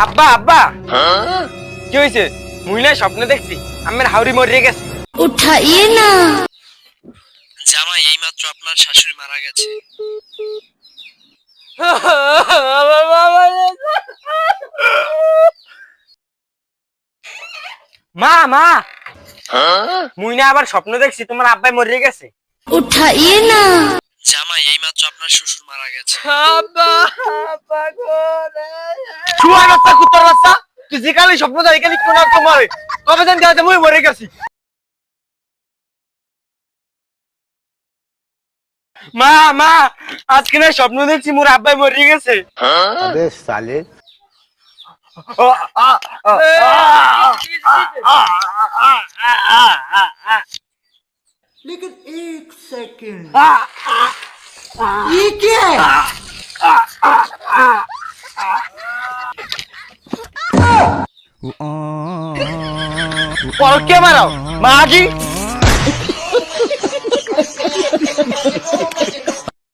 আব্বা আব্বা কি হয়েছে? মুই না স্বপ্নে দেখছি আমার হাওড়ি মরে গেছে। উঠাইয়ে না। জামাই এইমাত্র আপনার শাশুড়ি মারা গেছে। মা মা মুই না আবার স্বপ্ন দেখছি তোমার আব্বাই মরে গেছে। উঠাইয়ে না। জামাই এইমাত্র আপনার শ্বশুর মারা গেছে। শুয়ার বাচ্চা কুত্তার বাচ্চা, তুই যে কালে স্বপ্ন দেখ এখানে কোন তোমার কবে জানতে হয়তো মুই মরে গেছি। মা মা আজকে না স্বপ্ন দেখছি মোর আব্বাই মরে গেছে। अबे साले लेकिन एक सेकंड ये क्या है? কে মারাও মাগি